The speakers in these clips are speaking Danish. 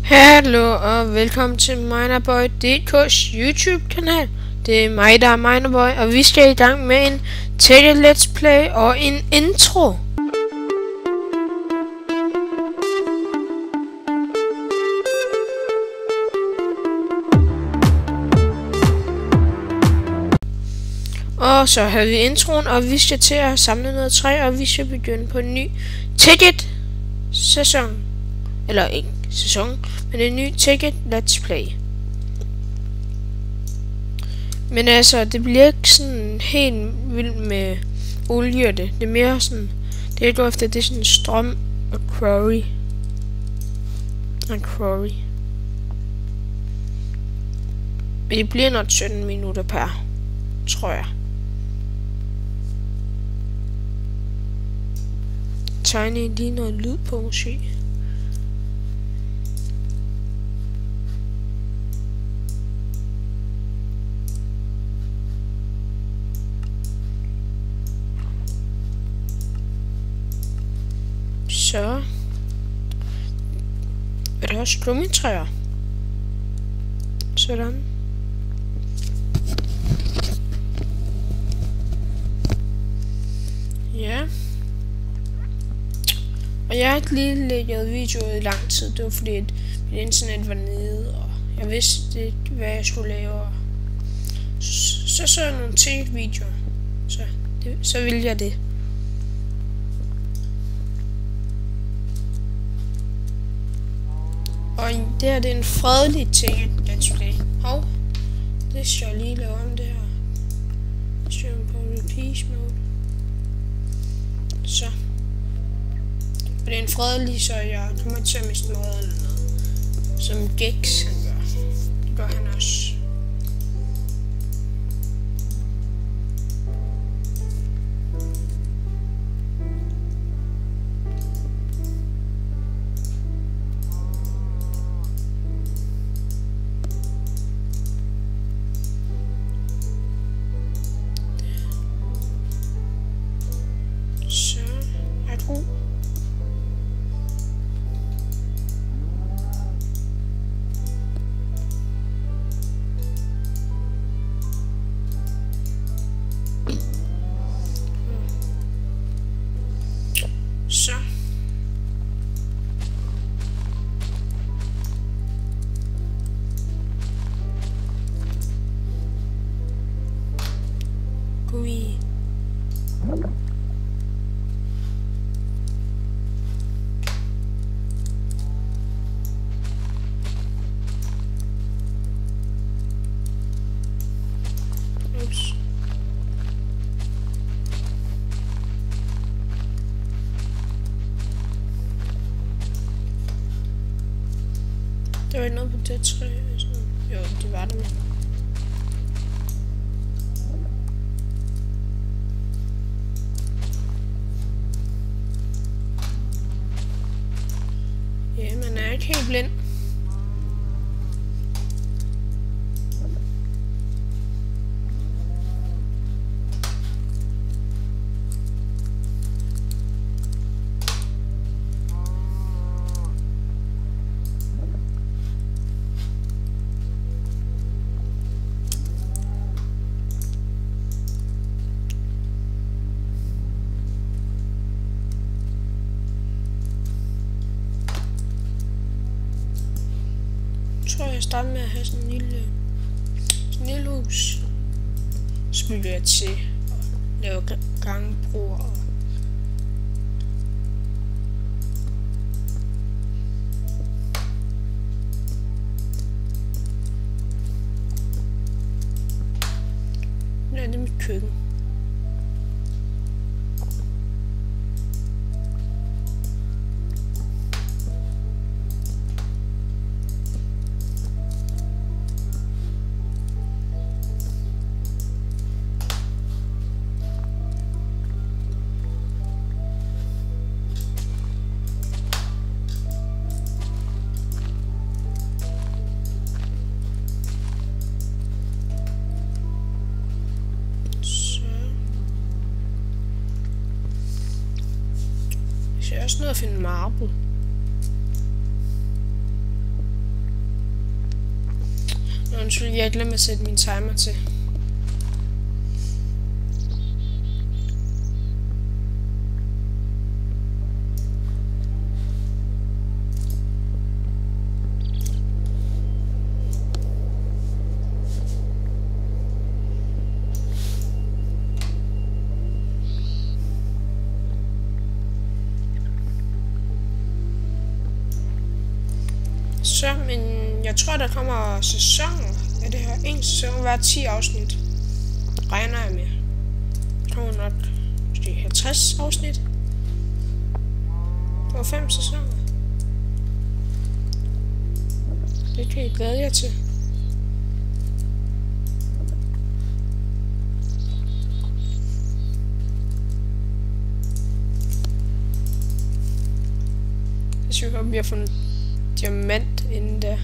Hallo og velkommen til Minerboy.dk's YouTube-kanal. Det er mig, der er Minerboy, og vi skal i gang med en Tekkit Let's Play og en intro. Og så har vi introen, og vi skal til at samle noget træ, og vi skal begynde på en ny Tekkit sæson. Eller ikke sæson, men en ny Tekkit Let's Play. Men altså, det bliver ikke sådan helt vildt med olie og det. Det er mere sådan, det jeg går efter, det er sådan strøm og quarry. Men det bliver nok 17 minutter per, tror jeg. Tegne lige noget lyd på måske. Så er der også gummitræer. Sådan. Ja. Og jeg har ikke lige lægget videoer i lang tid. Det var fordi at mit internet var nede, og jeg vidste ikke hvad jeg skulle lave. Så jeg nogle Tekkit-videoer. Så ville jeg det. Og det her, det er en fredelig Tekkit Let's Play. Hov, det skal jeg lige lave om det her. Styr på repeat mode. Så. Og det er en fredelig, så jeg kommer til at miste noget eller noget. Som Gex han gør. Det gør han også. Så er det ro. Så. Gummi. Ups. Der var ikke noget på det træ. Jo, det var det. Ja, man er ikke helt blind. Jeg tror, jeg starter med at have sådan en lille hus. Så bygger jeg til at lave gangbroer og nu er det mit køkken. Jeg er også nødt at finde marble. Undskyld, jeg glemte at sætte min timer til. Så, men jeg tror, der kommer sæsoner af det her. En sæson hver 10 afsnit. Regner jeg med. Der kommer nok måske 50 afsnit. På 5 sæsoner. Det kan I glæde jer til. Jeg synes godt, vi har fundet diamant inden der.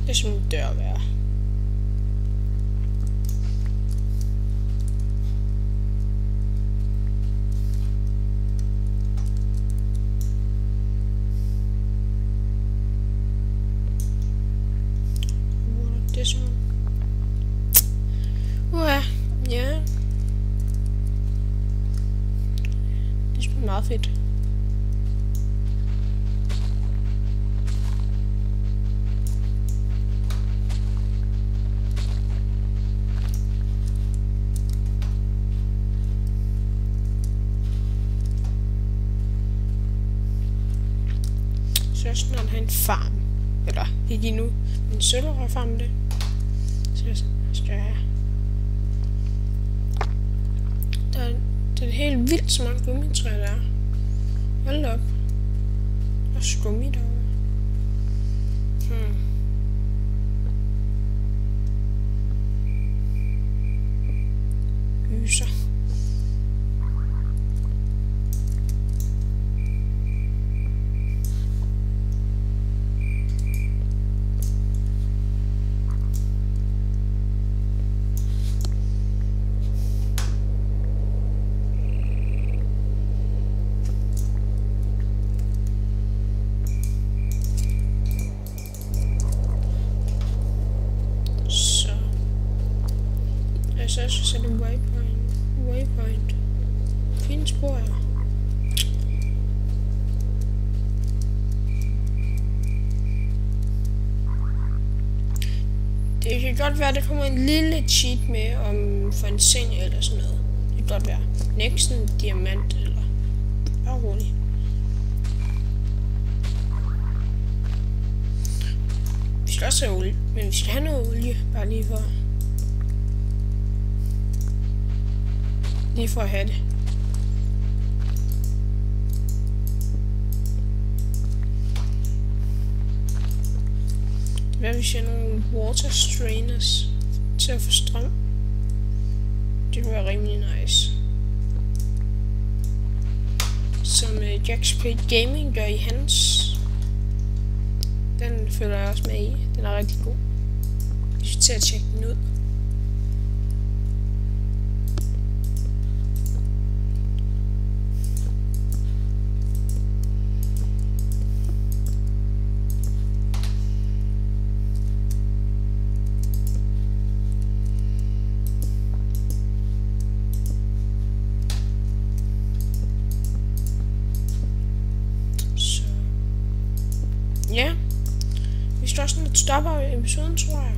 Det er som en dør at være. Det er sådan. Ja. Det er meget fedt. Så jeg snart have en farm. Eller ikke endnu. En sølvrødfarm det. Så jeg skal have. Det er helt vildt så mange gummitræer der er. Hold op. Der er skummi derovre. Hyser. Så jeg skal sætte en waypoint. Fine spor her. Det kan godt være, at der kommer en lille cheat med om for en seng eller sådan noget. Det kan godt være. Næsten en diamant eller. Bare roligt. Vi skal også have olie, men vi skal have noget olie, bare lige for at have det. Hvad hvis jeg har nogle water strainers til at få strøm? Det kunne være rimelig nice. Som Jaxp Gaming gør i hans. Den følger jeg også med i. Den er rigtig god. Vi skal til at tjekke den ud. stopper episoden, tror jeg.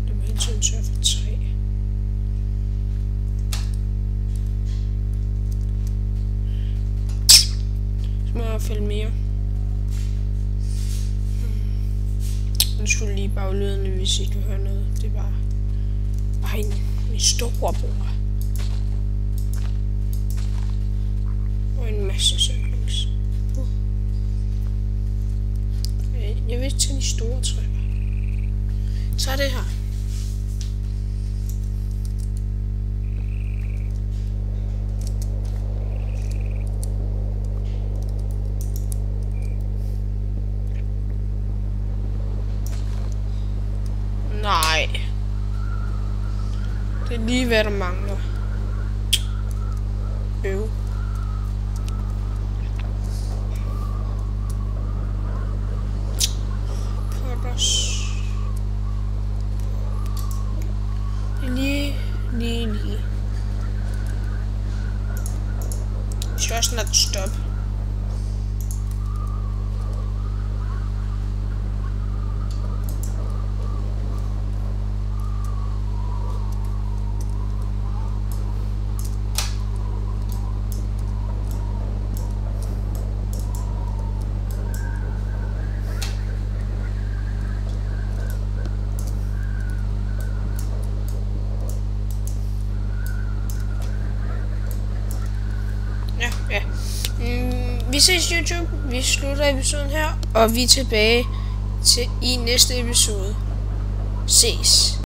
Det må hele tiden sørge for 3. Så må jeg fælde mere. Nu skulle lige baglydende, hvis I kan høre noget. Det er bare min storebror. Og en masse søgnings. Jeg vil tage de store træer. Tag det her. Nej. Det er lige hvad der mangler. Øv. Potters. Det er lige. Vi skal også snart stoppe. Ja. Vi ses YouTube. Vi slutter episoden her, og vi er tilbage i næste episode. Ses.